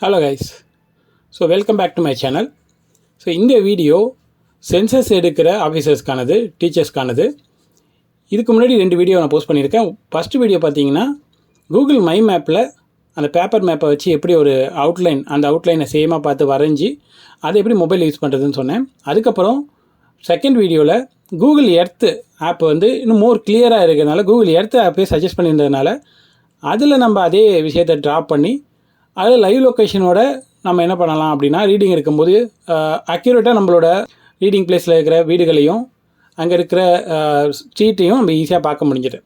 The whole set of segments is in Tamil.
Hello guys, so welcome back to my channel. So இந்த வீடியோ சென்சஸ் எடுக்கிற ஆஃபீஸர்ஸ்க்கானது, டீச்சர்ஸ்க்கானது. இதுக்கு முன்னாடி 2 வீடியோ நான் போஸ்ட் பண்ணியிருக்கேன். ஃபஸ்ட்டு வீடியோ பார்த்தீங்கன்னா கூகுள் மை மேப்பில் அந்த பேப்பர் மேப்பை வச்சு எப்படி ஒரு அவுட்லைன், அந்த அவுட்லைனை சேமாக பார்த்து வரைஞ்சி அதை எப்படி மொபைல் யூஸ் பண்ணுறதுன்னு சொன்னேன். அதுக்கப்புறம் செகண்ட் வீடியோவில் கூகுள் எர்த்து ஆப் வந்து இன்னும் மோர் கிளியராக இருக்கிறதுனால கூகுள் எர்த்து ஆப்பே சஜஸ்ட் பண்ணியிருந்ததுனால அதில் நம்ம அதே விஷயத்தை ட்ராப் பண்ணி அதில் லைவ் லொக்கேஷனோட நம்ம என்ன பண்ணலாம் அப்படின்னா ரீடிங் எடுக்கும்போது அக்யூரேட்டாக நம்மளோட ரீடிங் பிளேஸில் இருக்கிற வீடுகளையும் அங்கே இருக்கிற ஸ்ட்ரீட்டையும் நம்ம ஈஸியாக பார்க்க முடிஞ்சுது.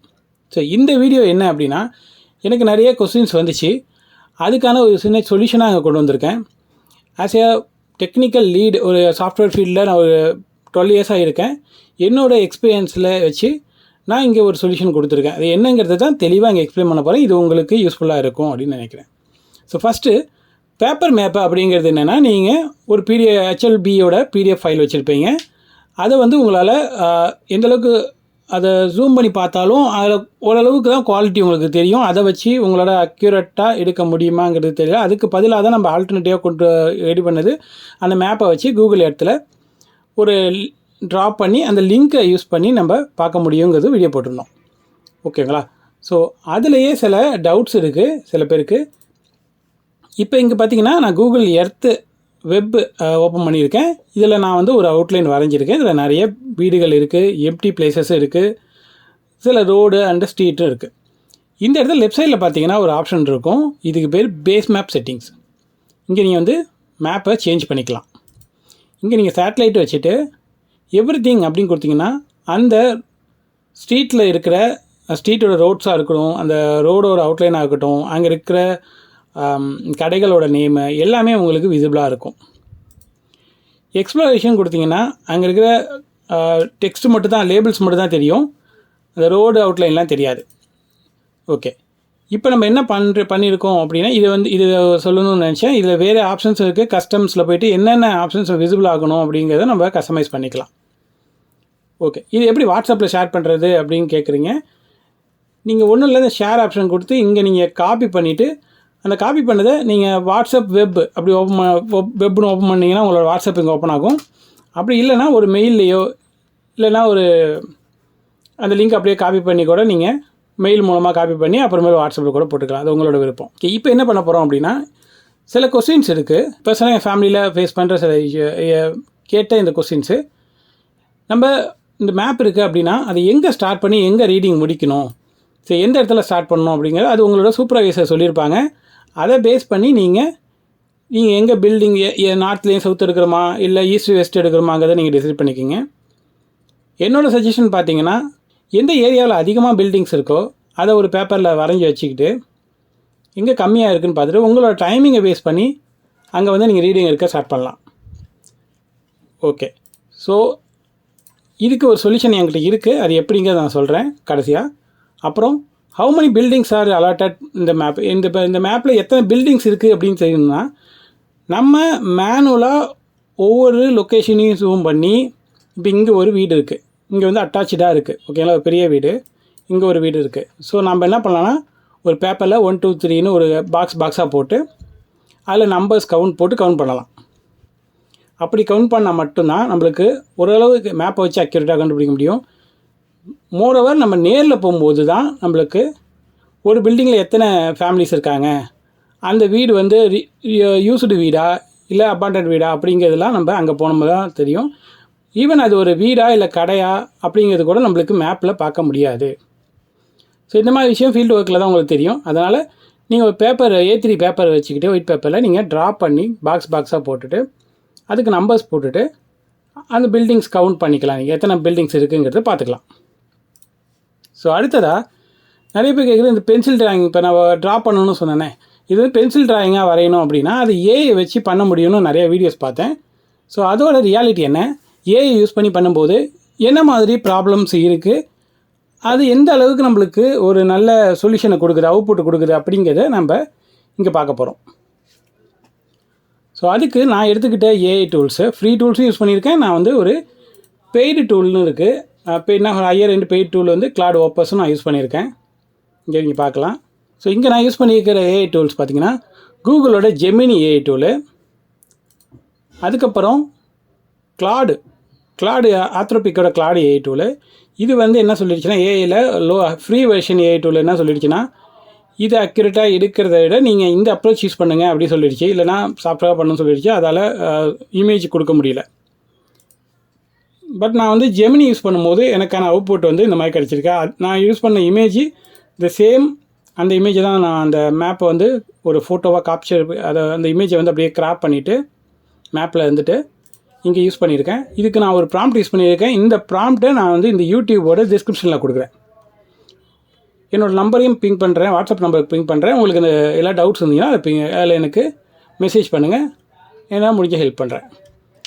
ஸோ இந்த வீடியோ என்ன அப்படின்னா எனக்கு நிறைய கொஸ்டின்ஸ் வந்துச்சு, அதுக்கான ஒரு சின்ன சொல்யூஷனாக அங்கே கொண்டு வந்திருக்கேன். ஆஸ் ஏ டெக்னிக்கல் லீட் ஒரு சாஃப்ட்வேர் ஃபீல்டில் நான் ஒரு 12 இயர்ஸாக இருக்கேன். என்னோடய எக்ஸ்பீரியன்ஸில் வச்சு நான் இங்கே ஒரு சொல்யூஷன் கொடுத்துருக்கேன். அது என்னங்கிறது தான் தெளிவாக இங்கே எக்ஸ்பிளைன் பண்ண போகிறேன். இது உங்களுக்கு யூஸ்ஃபுல்லாக இருக்கும் அப்படின்னு நினைக்கிறேன். ஸோ ஃபஸ்ட்டு பேப்பர் மேப்பு அப்படிங்கிறது என்னென்னா, நீங்கள் ஒரு ஹெச்எல்பியோட பிடிஎஃப் ஃபைல் வச்சுருப்பீங்க. அதை வந்து உங்களால் எந்தளவுக்கு அதை ஜூம் பண்ணி பார்த்தாலும் அதில் ஓரளவுக்கு தான் குவாலிட்டி உங்களுக்கு தெரியும். அதை வச்சு உங்களோட அக்யூரேட்டாக எடுக்க முடியுமாங்கிறது தெரியல. அதுக்கு பதிலாக தான் நம்ம ஆல்டர்னேட்டிவாக கொண்டு ரெடி பண்ணது அந்த மேப்பை வச்சு கூகுள் எர்த்தில் ஒரு ட்ராப் பண்ணி அந்த லிங்க்கை யூஸ் பண்ணி நம்ம பார்க்க முடியுங்கிறது வீடியோ போட்டிருந்தோம். ஓகேங்களா? ஸோ அதுலேயே சில டவுட்ஸ் இருக்குது சில பேருக்கு. இப்போ இங்கே பார்த்தீங்கன்னா நான் கூகுள் எர்த்து வெப் ஓப்பன் பண்ணியிருக்கேன். இதில் நான் வந்து ஒரு அவுட்லைன் வரைஞ்சிருக்கேன். இதில் நிறைய வீடுகள் இருக்குது, எம்டி பிளேசஸ் இருக்குது, சில ரோடு அண்ட் ஸ்ட்ரீட்டும் இருக்குது. இந்த இடத்துல லெஃப்ட் சைடில் பார்த்தீங்கன்னா ஒரு ஆப்ஷன் இருக்கும். இதுக்கு பேர் பேஸ் மேப் செட்டிங்ஸ். இங்கே நீங்கள் வந்து மேப்பை சேஞ்ச் பண்ணிக்கலாம். இங்கே நீங்கள் சேட்டலைட் வச்சுட்டு எவ்ரிதிங் அப்படின்னு கொடுத்தீங்கன்னா அந்த ஸ்ட்ரீட்டில் இருக்கிற ஸ்ட்ரீட்டோட ரோட்ஸாக இருக்கட்டும், அந்த ரோடோட அவுட்லைனாக இருக்கட்டும், அங்கே இருக்கிற கடைகளோட நேமு எல்லாமே உங்களுக்கு விசிபிளாக இருக்கும். எக்ஸ்ப்ளோரேஷன் கொடுத்தீங்கன்னா அங்கே இருக்கிற டெக்ஸ்ட் மட்டும் தான், லேபிள்ஸ் மட்டும் தான் தெரியும், அந்த ரோடு அவுட்லைன்லாம் தெரியாது. ஓகே, இப்போ நம்ம என்ன பண்ணியிருக்கோம் அப்படின்னா இது சொல்லணும்னு நினச்சேன். இதில் வேறு ஆப்ஷன்ஸ் இருக்குது. கஸ்டம்ஸில் போய்ட்டு என்னென்ன ஆப்ஷன்ஸ் விசிபிள் ஆகணும் அப்படிங்கிறத நம்ம கஸ்டமைஸ் பண்ணிக்கலாம். ஓகே, இது எப்படி வாட்ஸ்அப்பில் ஷேர் பண்ணுறது அப்படின்னு கேட்குறீங்க. நீங்கள் ஒன்றும் இல்லை, இந்த ஷேர் ஆப்ஷன் கொடுத்து இங்கே நீங்கள் காப்பி பண்ணிவிட்டு அந்த காப்பி பண்ணதை நீங்கள் வாட்ஸ்அப் வெப் அப்படி வெப்னு ஓப்பன் பண்ணிங்கன்னா உங்களோட வாட்ஸ்அப் இங்கே ஓப்பன் ஆகும். அப்படி இல்லைனா ஒரு மெயில்லையோ இல்லைனா ஒரு அந்த லிங்க் அப்படியே காப்பி பண்ணி கூட நீங்கள் மெயில் மூலமாக காப்பி பண்ணி அப்புறமேல் வாட்ஸ்அப்பில் கூட போட்டுக்கலாம். அது உங்களோட விருப்பம். இப்போ என்ன பண்ண போகிறோம் அப்படின்னா சில கொஸ்டின்ஸ் இருக்குது. பர்சனலாக என் ஃபேமிலியில் ஃபேஸ் பண்ணுற சில கேட்ட இந்த கொஸ்டின்ஸு, நம்ம இந்த மேப் இருக்குது அப்படின்னா அது எங்கே ஸ்டார்ட் பண்ணி எங்கே ரீடிங் முடிக்கணும், சரி எந்த இடத்துல ஸ்டார்ட் பண்ணணும் அப்படிங்கிறது அது உங்களோட சூப்பர்வைசர் சொல்லியிருப்பாங்க. அதை பேஸ் பண்ணி நீங்கள் எங்கே பில்டிங் நார்த்லேயும் சவுத் எடுக்கிறோமா இல்லை ஈஸ்ட் வெஸ்ட் எடுக்கிறோமாங்கிறத நீங்கள் டிசைட் பண்ணிக்கிங்க. என்னோடய சஜஷன் பார்த்தீங்கன்னா எந்த ஏரியாவில் அதிகமாக பில்டிங்ஸ் இருக்கோ அதை ஒரு பேப்பரில் வரைஞ்சி வச்சுக்கிட்டு எங்கே கம்மியாக இருக்குதுன்னு பார்த்துட்டு உங்களோட டைமிங்கை பேஸ் பண்ணி அங்கே வந்து நீங்கள் ரீடிங் எடுக்க ஸ்டார்ட் பண்ணலாம். ஓகே, ஸோ இதுக்கு ஒரு சொல்யூஷன் என்கிட்ட இருக்குது. அது எப்படிங்கிறத நான் சொல்கிறேன் கடைசியாக. அப்புறம் how many buildings R allotted இந்த மேப், இந்த மேப்பில் எத்தனை பில்டிங்ஸ் இருக்குது அப்படின்னு தெரியணும்னா நம்ம மேனுவலாக ஒவ்வொரு லொக்கேஷனையும் ஜூம் பண்ணி, இப்போ இங்கே ஒரு வீடு இருக்குது, இங்கே வந்து அட்டாச்சாக இருக்குது, ஓகேங்களா, ஒரு பெரிய வீடு, இங்கே ஒரு வீடு இருக்குது. ஸோ நம்ம என்ன பண்ணலாம்னா ஒரு பேப்பரில் 1 2 3ன்னு ஒரு பாக்ஸாக போட்டு அதில் நம்பர்ஸ் கவுண்ட் பண்ணலாம். அப்படி கவுண்ட் பண்ணால் மட்டும்தான் நம்மளுக்கு ஓரளவுக்கு மேப்பை வச்சு அக்யூரேட்டாக கண்டுபிடிக்க முடியும். மோரோவர் நம்ம நேரில் போகும்போது தான் நம்மளுக்கு ஒரு பில்டிங்கில் எத்தனை ஃபேமிலிஸ் இருக்காங்க, அந்த வீடு வந்து யூஸ்டு வீடா இல்லை அபாண்டட் வீடா அப்படிங்கிறதுலாம் நம்ம அங்கே போனோம் தான் தெரியும். ஈவன் அது ஒரு வீடா இல்லை கடையா அப்படிங்கிறது கூட நம்மளுக்கு மேப்பில் பார்க்க முடியாது. ஸோ இந்த மாதிரி விஷயம் ஃபீல்டு ஒர்க்கில் தான் உங்களுக்கு தெரியும். அதனால் நீங்கள் ஒரு பேப்பர் A3 பேப்பர் வச்சுக்கிட்டு ஒயிட் பேப்பரில் நீங்கள் ட்ராப் பண்ணி பாக்ஸாக போட்டுட்டு அதுக்கு நம்பர்ஸ் போட்டுட்டு அந்த பில்டிங்ஸ் கவுண்ட் பண்ணிக்கலாம். நீங்கள் எத்தனை பில்டிங்ஸ் இருக்குங்கிறத பார்த்துக்கலாம். ஸோ அடுத்ததாக நிறைய பேர் கேட்குறது இந்த பென்சில் ட்ராயிங். இப்போ நான் ட்ரா பண்ணணும்னு சொன்னேனே, இது வந்து பென்சில் ட்ராயிங்காக வரையணும் அப்படின்னா அது ஏஐ வச்சு பண்ண முடியும்னு நிறைய வீடியோஸ் பார்த்தேன். ஸோ அதோட ரியாலிட்டி என்ன, ஏஐ யூஸ் பண்ணி பண்ணும்போது என்ன மாதிரி ப்ராப்ளம்ஸ் இருக்குது, அது எந்த அளவுக்கு நம்மளுக்கு ஒரு நல்ல சொல்யூஷனை கொடுக்குது, அவுட்புட் கொடுக்குது அப்படிங்கிறத நம்ம இங்கே பார்க்க போகிறோம். ஸோ அதுக்கு நான் எடுத்துக்கிட்ட ஏஐ டூல்ஸு, ஃப்ரீ டூல்ஸும் யூஸ் பண்ணியிருக்கேன். நான் வந்து ஒரு பெய்டு டூல்னு இருக்குது, பெய்ட்னா ஹையர் எண்ட் பெய்ட் டூல் வந்து கிளாட் ஓப்பஸும் நான் யூஸ் பண்ணியிருக்கேன். இங்கே நீங்கள் பார்க்கலாம். ஸோ இங்கே நான் யூஸ் பண்ணியிருக்கிற ஏஐ டூல்ஸ் பார்த்தீங்கன்னா கூகுளோட ஜெமினி ஏஐ டூலு, அதுக்கப்புறம் கிளாடு ஆத்ரோபிக்கோட கிளாடு ஏஐ டூலு. இது வந்து என்ன சொல்லிடுச்சுன்னா, ஏஐயில் ஃப்ரீ வெர்ஷன் ஏஐ டூல் என்ன சொல்லிடுச்சுன்னா, இது அக்யூரேட்டாக எடுக்கிறத விட நீங்கள் இந்த அப்ரோச் யூஸ் பண்ணுங்கள் அப்படி சொல்லிடுச்சு. இல்லைனா சாஃப்ட்வேர் பண்ணணும்னு சொல்லிடுச்சு. அதால் இமேஜ் கொடுக்க முடியல. பட் நான் வந்து ஜெமினி யூஸ் பண்ணும்போது எனக்கான அவுட்புட் வந்து இந்த மாதிரி கிடச்சிருக்கா. நான் யூஸ் பண்ண இமேஜ் சேம் அந்த இமேஜை தான் நான் அந்த மேப்பை வந்து ஒரு ஃபோட்டோவாக காப்சர் அந்த இமேஜை வந்து அப்படியே கிராப் பண்ணிவிட்டு மேப்பில் இருந்துட்டு இங்கே யூஸ் பண்ணியிருக்கேன். இதுக்கு நான் ஒரு ப்ராம்ப்ட் யூஸ் பண்ணியிருக்கேன். இந்த ப்ராம்ப்டை நான் வந்து இந்த யூடியூபோட டிஸ்கிரிப்ஷனில் கொடுக்குறேன். என்னோடய நம்பரையும் பிங் பண்ணுறேன், வாட்ஸ்அப் நம்பருக்கு பிங் பண்ணுறேன். உங்களுக்கு இந்த எல்லா டவுட்ஸ் இருந்தீங்கன்னா அதில் எனக்கு மெசேஜ் பண்ணுங்கள், என்னால் முடிஞ்ச ஹெல்ப் பண்ணுறேன்.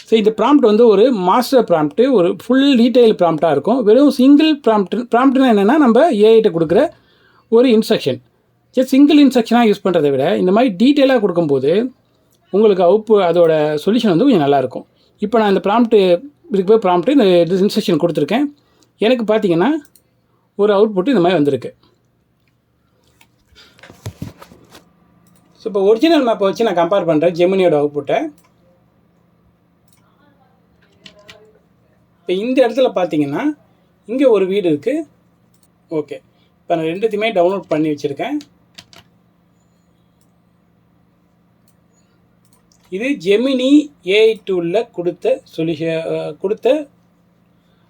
ஸோ இந்த ப்ராம்ப்ட் வந்து ஒரு மாஸ்டர் ப்ராம்ப்ட்டு, ஒரு ஃபுல் டீட்டெயில் ப்ராம்ப்டாக இருக்கும். வெறும் சிங்கிள் ப்ராம்ப்ட்னா என்னென்னா நம்ம ஏஐட்ட கொடுக்குற ஒரு இன்ஸ்ட்ரக்ஷன். சரி, சிங்கிள் இன்ஸ்ட்ரக்ஷனாக யூஸ் பண்ணுறதை விட இந்த மாதிரி டீட்டெயிலாக கொடுக்கும்போது உங்களுக்கு அதோட சொல்யூஷன் வந்து கொஞ்சம் நல்லாயிருக்கும். இப்போ நான் இந்த இதுக்கு போய் ப்ராம்ப்ட்டு இந்த இன்ஸ்ட்ரக்ஷன் கொடுத்துருக்கேன். எனக்கு பார்த்தீங்கன்னா ஒரு அவுட்புட்டு இந்த மாதிரி வந்திருக்கு. ஸோ இப்போ ஒரிஜினல் மேப்பை வச்சு நான் கம்பேர் பண்ணுறேன் ஜெமினியோட அவுட்புட்டை. இப்போ இந்த இடத்துல பார்த்தீங்கன்னா இங்கே ஒரு வீடு இருக்குது. ஓகே, இப்போ நான் ரெண்டுத்தையுமே டவுன்லோட் பண்ணி வச்சுருக்கேன். இது ஜெமினி ஏஐ டூலில் கொடுத்த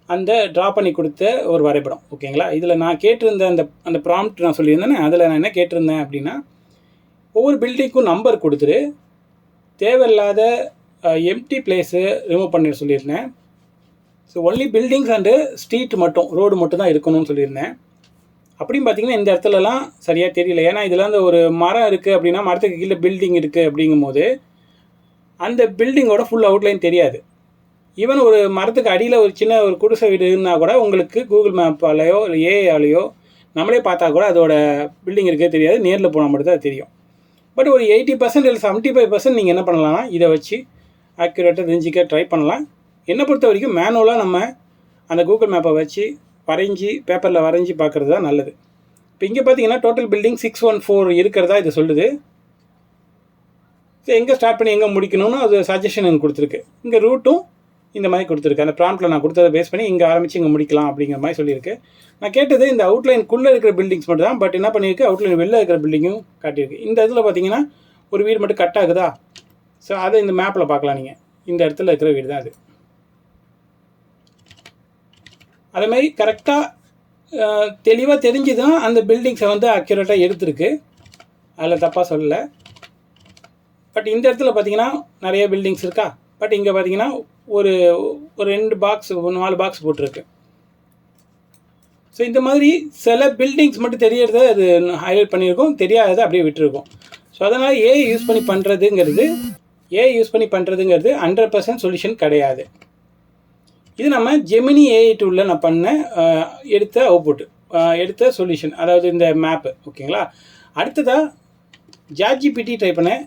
அந்த ட்ரா பண்ணி கொடுத்த ஒரு வரைபடம். ஓகேங்களா, இதில் நான் கேட்டிருந்த அந்த ப்ராம்ப்ட் நான் சொல்லியிருந்தேனே, அதில் நான் என்ன கேட்டிருந்தேன் அப்படின்னா, ஒவ்வொரு பில்டிங்க்கும் நம்பர் கொடுத்துட்டு தேவையில்லாத எம்டி பிளேஸு ரிமூவ் பண்ணி சொல்லியிருந்தேன். So only buildings and street மட்டும், ரோடு மட்டும் தான் இருக்கணும்னு சொல்லியிருந்தேன். அப்படின்னு பார்த்தீங்கன்னா இந்த இடத்துலலாம் சரியாக தெரியல. ஏன்னா இதில் அந்த ஒரு மரம் இருக்குது அப்படின்னா மரத்துக்கு கீழே பில்டிங் இருக்குது அப்படிங்கும்போது அந்த பில்டிங்கோட ஃபுல் அவுட்லைன் தெரியாது. ஈவன் ஒரு மரத்துக்கு அடியில் ஒரு சின்ன ஒரு குடிசை வீடுன்னா கூட உங்களுக்கு கூகுள் மேப்பாலேயோ இல்லை ஏஐயாலேயோ நம்மளே பார்த்தா கூட அதோட பில்டிங் இருக்கே தெரியாது, நேரில் போனால் மட்டும் தான் தெரியும். பட் ஒரு 80% இல்லை 75% நீங்கள் என்ன பண்ணலாம்னா இதை வச்சு ஆக்யூரேட்டாக தெரிஞ்சிக்க ட்ரை பண்ணலாம். என்னை பொறுத்த வரைக்கும் மேனுவலாக நம்ம அந்த கூகுள் மேப்பை வச்சு பேப்பரில் வரைஞ்சி பார்க்குறது தான் நல்லது. இப்போ இங்கே பார்த்தீங்கன்னா டோட்டல் பில்டிங் 614 இருக்கிறதா இது சொல்லுது. ஸோ எங்கே ஸ்டார்ட் பண்ணி எங்கே முடிக்கணும்னு அது சஜஷன் எனக்கு கொடுத்துருக்கு. இங்கே ரூட்டும் இந்த மாதிரி கொடுத்துருக்கு. அந்த ப்ராம்ப்ட்டில் நான் கொடுத்ததை பேஸ் பண்ணி இங்கே ஆரம்பித்து இங்கே முடிக்கலாம் அப்படிங்கிற மாதிரி சொல்லியிருக்கு. நான் கேட்டது இந்த அவுட்லைனுக்குள்ளே இருக்கிற பில்டிங்ஸ் மட்டும் தான். பட் என்ன பண்ணியிருக்கு, அவுட்லைன் வெளில இருக்கிற பில்டிங்கும் காட்டியிருக்கு. இந்த இடத்துல பார்த்தீங்கன்னா ஒரு வீடு மட்டும் கட் ஆகுதா. ஸோ அதை இந்த மேப்பில் பார்க்கலாம். நீங்கள் இந்த இடத்துல இருக்கிற வீடு தான் அது. அதேமாதிரி கரெக்டாக தெளிவாக தெரிஞ்சுதான் அந்த பில்டிங்ஸை வந்து அக்யூரேட்டாக எடுத்துருக்கு. அதில் தப்பாக சொல்லலை. பட் இந்த இடத்துல பார்த்தீங்கன்னா நிறைய பில்டிங்ஸ் இருக்கா. பட் இங்கே பார்த்தீங்கன்னா ஒரு 2 பாக்ஸ் 4 பாக்ஸ் போட்டிருக்கு. ஸோ இந்த மாதிரி சில பில்டிங்ஸ் மட்டும் தெரியறத அது ஹைலைட் பண்ணியிருக்கோம், தெரியாததை அப்படியே விட்டுருக்கோம். ஸோ அதனால் ஏஐ யூஸ் பண்ணி பண்ணுறதுங்கிறது 100% சொல்யூஷன் கிடையாது. இது நம்ம ஜெமினி ஏஐ டூலில் நான் எடுத்த அவுட்புட், எடுத்த சொல்யூஷன், அதாவது இந்த மேப்பு. ஓகேங்களா, அடுத்ததாக ChatGPT ட்ரை பண்ணேன்.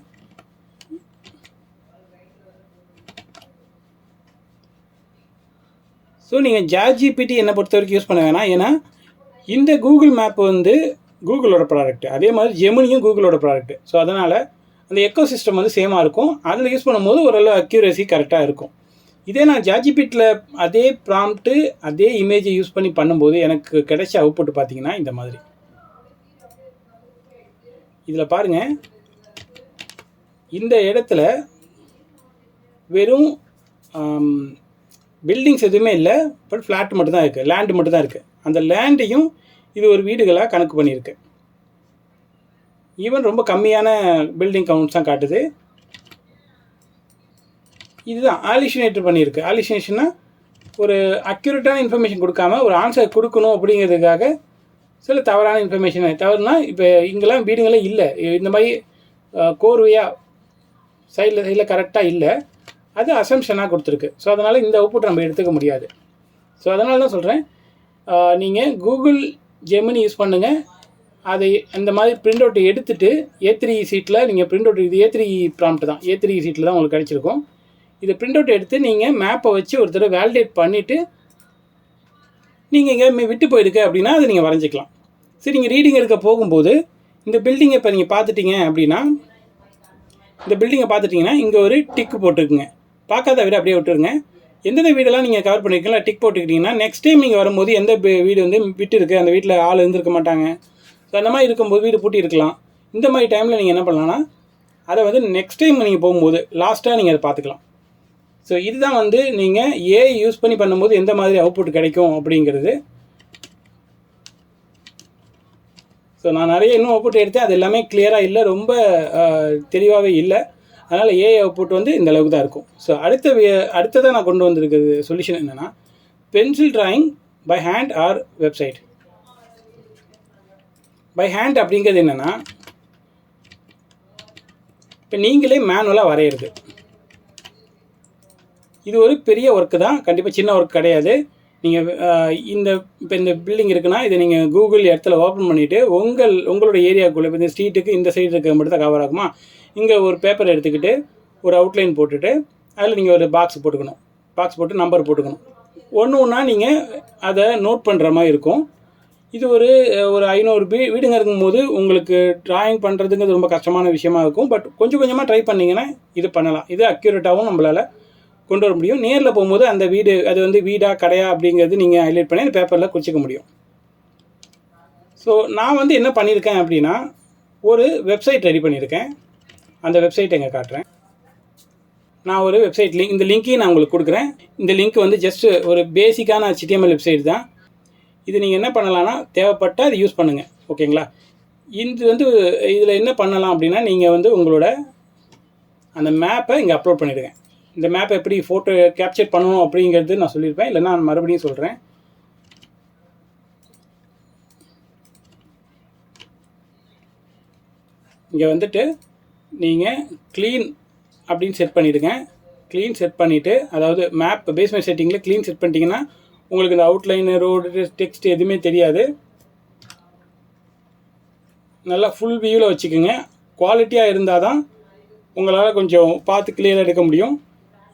ஸோ நீங்கள் ChatGPT என்னை பொறுத்த வரைக்கும் யூஸ் பண்ண வேணாம். ஏன்னா இந்த கூகுள் மேப் வந்து கூகுளோட ப்ராடக்ட், அதே மாதிரி ஜெமினியும் கூகுளோட ப்ராடக்ட். ஸோ அதனால் அந்த எக்கோ சிஸ்டம் வந்து சேமாக இருக்கும். அதில் யூஸ் பண்ணும்போது ஓரளவு அக்யூரேசி கரெக்டாக இருக்கும். இதே நான் ChatGPTல அதே ப்ராம்ப்ட்டு அதே இமேஜை யூஸ் பண்ணி பண்ணும்போது எனக்கு கிடைச்ச அவுட்புட் பார்த்தீங்கன்னா இந்த மாதிரி. இதில் பாருங்கள், இந்த இடத்துல வெறும் பில்டிங்ஸ் எதுவுமே இல்லை, பட் ஃப்ளாட் மட்டும்தான் இருக்குது, லேண்டு மட்டும்தான் இருக்குது. அந்த லேண்டையும் இது ஒரு வீடுகளாக கணக்கு பண்ணியிருக்கு. ஈவன் ரொம்ப கம்மியான பில்டிங் கவுண்ட்ஸ் தான் காட்டுது. இதுதான் ஆலிசினேட்டர் பண்ணியிருக்கு. ஆலிசினேஷன்னா ஒரு அக்யூரேட்டான இன்ஃபர்மேஷன் கொடுக்காம ஒரு ஆன்சர் கொடுக்கணும் அப்படிங்கிறதுக்காக சில தவறான இன்ஃபர்மேஷன். தவறுனா இப்போ இங்கெல்லாம் வீடுங்களே இல்லை, இந்த மாதிரி கோர்வையாக சைடில் கரெக்டாக இல்லை, அது அசம்ஷனாக கொடுத்துருக்கு. ஸோ அதனால் இந்த அவுட்புட் நம்ம எடுத்துக்க முடியாது. ஸோ அதனால தான் சொல்கிறேன், நீங்கள் கூகுள் ஜெமினி யூஸ் பண்ணுங்கள். அதை அந்த மாதிரி பிரிண்ட் அவுட் எடுத்துகிட்டு A3 சீட்டில் நீங்கள் பிரிண்ட் அவுட், இது A3 ப்ராம்ப்ட் தான், A3 சீட்டில் தான் உங்களுக்கு கிடச்சிருக்கும். இதை பிரிண்ட் அவுட் எடுத்து நீங்கள் மேப்பை வச்சு ஒரு தடவை வேலிடேட் பண்ணிவிட்டு நீங்கள் எங்கே விட்டு போயிருக்கு அப்படின்னா அதை நீங்கள் வரைஞ்சிக்கலாம். சரி, நீங்கள் ரீடிங் எடுக்க போகும்போது இந்த பில்டிங்கை இப்போ நீங்கள் பார்த்துட்டீங்க அப்படின்னா இந்த பில்டிங்கை பார்த்துட்டிங்கன்னா இங்கே ஒரு டிக்கு போட்டுருக்குங்க. பார்க்காத வீடு அப்படியே விட்டுருங்க. எந்தெந்த வீடெல்லாம் நீங்கள் கவர் பண்ணியிருக்கீங்களா டிக் போட்டுக்கிட்டிங்கன்னா நெக்ஸ்ட் டைம் நீங்கள் வரும்போது எந்த வீடு வந்து விட்டு இருக்குது, அந்த வீட்டில் ஆள் இருந்திருக்க மாட்டாங்க. ஸோ அந்த மாதிரி இருக்கும்போது வீடு பூட்டி இருக்கலாம். இந்த மாதிரி டைமில் நீங்கள் என்ன பண்ணலான்னா அதை வந்து நெக்ஸ்ட் டைம் நீங்கள் போகும்போது லாஸ்ட்டாக நீங்கள் அதை பார்த்துக்கலாம். ஸோ இதுதான் வந்து நீங்கள் ஏஐ யூஸ் பண்ணி பண்ணும்போது எந்த மாதிரி அவுட்புட் கிடைக்கும் அப்படிங்கிறது. ஸோ நான் நிறைய இன்னும் அவுட்புட் எடுத்தேன், அது எல்லாமே கிளியராக இல்லை, ரொம்ப தெளிவாகவே இல்லை. அதனால் ஏஐ அவுட்புட் வந்து இந்த அளவுக்கு தான் இருக்கும். ஸோ அடுத்ததாக நான் கொண்டு வந்திருக்கிறது சொல்யூஷன் என்னென்னா pencil drawing by hand or website. By hand அப்படிங்கிறது என்னென்னா இப்போ நீங்களே மேனுவலாக வரைகிறது. இது ஒரு பெரிய ஒர்க்கு தான், கண்டிப்பாக சின்ன ஒர்க் கிடையாது. நீங்கள் இப்போ இந்த பில்டிங் இருக்குன்னா இதை நீங்கள் கூகுள் இடத்துல ஓப்பன் பண்ணிவிட்டு உங்களோட ஏரியாவுக்குள்ளே இப்போ இந்த ஸ்ட்ரீட்டுக்கு இந்த சைடு இருக்க மட்டும் தான் கவர் ஆகுமா, இங்கே ஒரு பேப்பர் எடுத்துக்கிட்டு ஒரு அவுட்லைன் போட்டுட்டு அதில் நீங்கள் ஒரு பாக்ஸ் போட்டுக்கணும். பாக்ஸ் போட்டு நம்பர் போட்டுக்கணும். ஒன்றா நீங்கள் அதை நோட் பண்ணுற மாதிரி இருக்கும். இது ஒரு 500 வீடுங்க இருக்கும்போது உங்களுக்கு ட்ராயிங் பண்ணுறதுங்கிறது ரொம்ப கஷ்டமான விஷயமா இருக்கும். பட் கொஞ்சம் கொஞ்சமாக ட்ரை பண்ணிங்கன்னா இது பண்ணலாம். இது அக்யூரேட்டாகவும் நம்மளால் கொண்டு வர முடியும். நேரில் போகும்போது அந்த வீடு அது வந்து வீடா கடையா அப்படிங்கிறது நீங்கள் ஹைலைட் பண்ணி அந்த பேப்பரில் குறிச்சிக்க முடியும். ஸோ நான் வந்து என்ன பண்ணியிருக்கேன் அப்படின்னா ஒரு வெப்சைட் ரெடி பண்ணியிருக்கேன். அந்த வெப்சைட் எங்கே காட்டுறேன். நான் ஒரு வெப்சைட் லிங்க், இந்த லிங்க்கையும் நான் உங்களுக்கு கொடுக்குறேன். இந்த லிங்க் வந்து ஜஸ்ட்டு ஒரு பேசிக்கான HTML வெப்சைட் தான். இது நீங்கள் என்ன பண்ணலான்னா தேவைப்பட்டால் அது யூஸ் பண்ணுங்கள், ஓகேங்களா. இது வந்து இதில் என்ன பண்ணலாம் அப்படின்னா நீங்கள் வந்து உங்களோட அந்த மேப்பை இங்கே அப்லோட் பண்ணிவிடுங்க. இந்த மேப்பை எப்படி ஃபோட்டோ கேப்சர் பண்ணணும் அப்படிங்கிறது நான் சொல்லியிருப்பேன், இல்லைன்னா நான் மறுபடியும் சொல்கிறேன். இங்கே வந்துட்டு நீங்கள் க்ளீன் அப்படின்னு செட் பண்ணிவிடுங்க. க்ளீன் செட் பண்ணிவிட்டு, அதாவது மேப் பேஸ்மெண்ட் செட்டிங்கில் க்ளீன் செட் பண்ணிட்டீங்கன்னா உங்களுக்கு இந்த அவுட்லைனு ரோடு டெக்ஸ்ட் எதுவுமே தெரியாது. நல்லா ஃபுல் வியூவில் வச்சுக்கோங்க. குவாலிட்டியாக இருந்தால் தான் உங்களால் கொஞ்சம் பார்த்து கிளியராக எடுக்க முடியும்.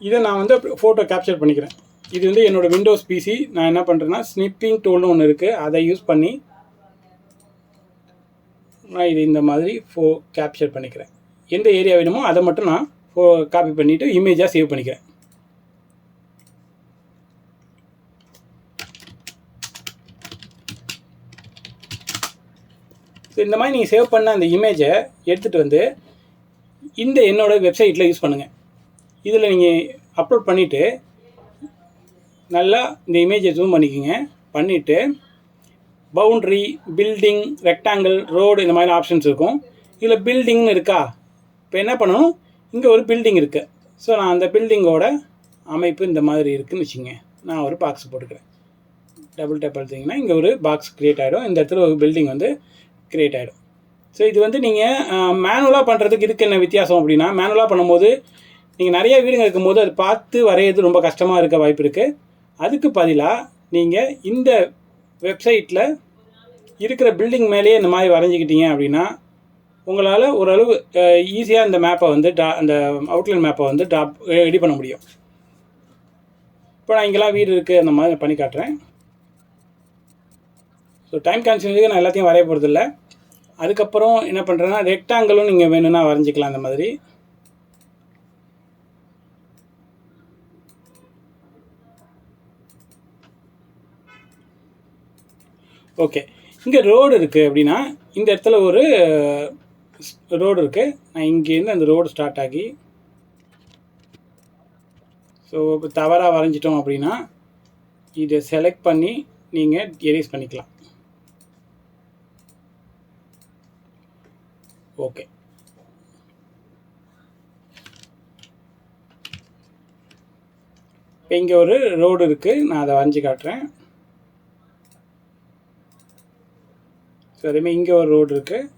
இதை நான் வந்து ஃபோட்டோ கேப்சர் பண்ணிக்கிறேன். இது வந்து என்னோடய விண்டோஸ் பிசி. நான் என்ன பண்ணுறேன்னா ஸ்னிப்பிங் டூல்னு ஒன்று இருக்குது, அதை யூஸ் பண்ணி நான் இது இந்த மாதிரி கேப்சர் பண்ணிக்கிறேன். எந்த ஏரியா வேணுமோ அதை மட்டும் நான் காப்பி பண்ணிவிட்டு இமேஜாக சேவ் பண்ணிக்கிறேன். ஸோ இந்த மாதிரி நீங்கள் சேவ் பண்ண அந்த இமேஜை எடுத்துகிட்டு வந்து இந்த என்னோடய வெப்சைட்டில் யூஸ் பண்ணுங்கள். இதில் நீங்கள் அப்லோட் பண்ணிவிட்டு நல்லா இந்த இமேஜை ஜூம் பண்ணிக்கோங்க. பண்ணிவிட்டு பவுண்ட்ரி, பில்டிங், ரெக்டாங்கிள், ரோடு இந்த மாதிரி ஆப்ஷன்ஸ் இருக்கும். இதில் பில்டிங்னு இருக்கா, இப்போ என்ன பண்ணணும், இங்கே ஒரு பில்டிங் இருக்குது. ஸோ நான் அந்த பில்டிங்கோட அமைப்பு இந்த மாதிரி இருக்குதுன்னு வச்சுங்க. நான் ஒரு பாக்ஸ் போட்டுக்கிறேன். டபுள் டேப் எடுத்திங்கன்னா இங்கே ஒரு பாக்ஸ் க்ரியேட் ஆகிடும். இந்த இடத்துல ஒரு பில்டிங் வந்து க்ரியேட் ஆகிடும். ஸோ இது வந்து நீங்கள் மேனுவலாக பண்ணுறதுக்கு இதுக்கு என்ன வித்தியாசம் அப்படின்னா, மேனுவலாக பண்ணும்போது நீங்கள் நிறைய வீடுங்க இருக்கும்போது அது பார்த்து வரைகிறது ரொம்ப கஷ்டமாக இருக்க வாய்ப்பு இருக்குது. அதுக்கு பதிலாக நீங்கள் இந்த வெப்சைட்டில் இருக்கிற பில்டிங் மேலேயே இந்த மாதிரி வரைஞ்சிக்கிட்டீங்க அப்படின்னா உங்களால் ஓரளவு ஈஸியாக இந்த மேப்பை வந்து அந்த அவுட்லைன் மேப்பை வந்து ரெடி பண்ண முடியும். இப்போ நான் இங்கெல்லாம் வீடு இருக்குது அந்த மாதிரி பண்ணி காட்டுறேன். ஸோ டைம் கான்ஸ்டன்ட்டுக்கு நான் எல்லாத்தையும் வரைய போகிறதில்ல. அதுக்கப்புறம் என்ன பண்ணுறேன்னா ரெக்டாங்கிளும் நீங்கள் வேணும்னா வரைஞ்சிக்கலாம் அந்த மாதிரி. ஓகே, இங்கே ரோடு இருக்குது அப்படின்னா இந்த இடத்துல ஒரு ரோடு இருக்குது. நான் இங்கேருந்து அந்த ரோடு ஸ்டார்ட் ஆகி ஸோ இப்போ தவறாக வரைஞ்சிட்டோம் அப்படின்னா இதை செலக்ட் பண்ணி நீங்கள் எரேஸ் பண்ணிக்கலாம். ஓகே, இப்போ இங்கே ஒரு ரோடு இருக்குது, நான் அதை வரைஞ்சி காட்டுறேன். ஸோ அதேமாதிரி இங்கே ஒரு ரோடு இருக்குது,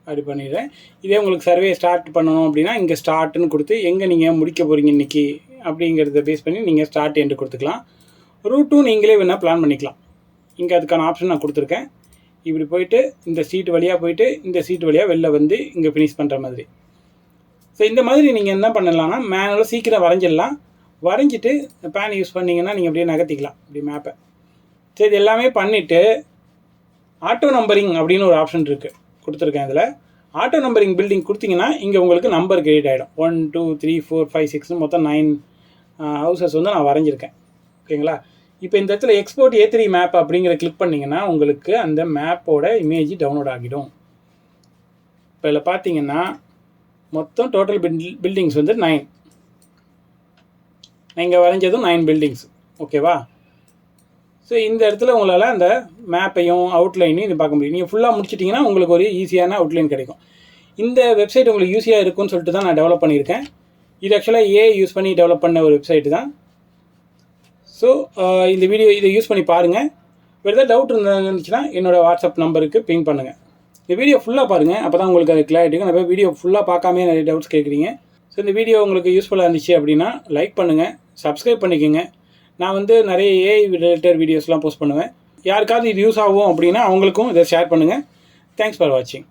அப்படி பண்ணிடுறேன். இதே உங்களுக்கு சர்வே ஸ்டார்ட் பண்ணணும் அப்படின்னா இங்கே ஸ்டார்ட்னு கொடுத்து எங்கே நீங்கள் முடிக்க போகிறீங்க இன்றைக்கி அப்படிங்கிறத பேஸ் பண்ணி நீங்கள் ஸ்டார்ட் எண்டு கொடுத்துக்கலாம். ரூட்டும் நீங்களே வேணால் பிளான் பண்ணிக்கலாம். இங்கே அதுக்கான ஆப்ஷன் நான் கொடுத்துருக்கேன். இப்படி போயிட்டு இந்த சீட்டு வழியாக போயிட்டு இந்த சீட்டு வழியாக வெளில வந்து இங்கே ஃபினிஷ் பண்ணுற மாதிரி. ஸோ இந்த மாதிரி நீங்கள் என்ன பண்ணலாம்னா மேனுவலாக சீக்கிரம் வரைஞ்சிடலாம். வரைஞ்சிட்டு பேன் யூஸ் பண்ணிங்கன்னா நீங்கள் அப்படியே நகர்த்திக்கலாம் இப்படி மேப்பை. சரி, இது எல்லாமே பண்ணிவிட்டு ஆட்டோ நம்பரிங் அப்படின்னு ஒரு ஆப்ஷன் இருக்குது கொடுத்துருக்கேன். இதில் ஆட்டோ நம்பரிங் பில்டிங் கொடுத்தீங்கன்னா இங்கே உங்களுக்கு நம்பர் கிரியேட் ஆகிடும். 1 2 3 4 5 6 மொத்தம் 9 ஹவுசஸ் வந்து நான் வரைஞ்சிருக்கேன். ஓகேங்களா? இப்போ இந்த இடத்துல எக்ஸ்போர்ட் A3 மேப் அப்படிங்கிற கிளிக் பண்ணிங்கன்னா உங்களுக்கு அந்த மேப்போட இமேஜ் டவுன்லோட் ஆகிடும். இப்போ இதில் பார்த்தீங்கன்னா மொத்தம் டோட்டல் பில்டிங்ஸ் வந்து 9. நீங்கள் வரைஞ்சதும் 9 பில்டிங்ஸ். ஓகேவா? ஸோ இந்த இடத்துல உங்களால் அந்த மேப்பையும் அவுட்லைனையும் இது பார்க்க முடியும். நீங்கள் ஃபுல்லாக முடிச்சிட்டிங்கன்னா உங்களுக்கு ஒரு ஈஸியான அவுட்லைன் கிடைக்கும். இந்த வெப்சைட் உங்களுக்கு ஈஸியாக இருக்கும்னு சொல்லிட்டு தான் நான் டெவலப் பண்ணியிருக்கேன். இது ஆக்சுவலாக ஏஐ யூஸ் பண்ணி டெவலப் பண்ண ஒரு வெப்சைட்டு தான். ஸோ இந்த வீடியோ இதை யூஸ் பண்ணி பாருங்கள். வேறு ஏதாவது டவுட் இருந்துச்சுன்னா என்னோடய வாட்ஸ்அப் நம்பருக்கு பிங் பண்ணுங்கள். இந்த வீடியோ ஃபுல்லாக பாருங்கள், அப்போ தான் உங்களுக்கு அது கிளாரிட்டி இருக்கும். நிறைய வீடியோ ஃபுல்லாக பார்க்காமே நிறைய டவுட்ஸ் கேட்குறீங்க. ஸோ இந்த வீடியோ உங்களுக்கு யூஸ்ஃபுல்லாக இருந்துச்சு அப்படின்னா லைக் பண்ணுங்கள், சப்ஸ்கிரைப் பண்ணிக்கோங்க. நான் வந்து நிறைய ஏஐ ரிலேட்டட் வீடியோஸ்லாம் போஸ்ட் பண்ணுவேன். யாருக்காவது இது யூஸ் ஆகும் அப்படின்னா அவங்களுக்கும் இதை ஷேர் பண்ணுங்கள். தேங்க்ஸ் ஃபார் வாட்சிங்.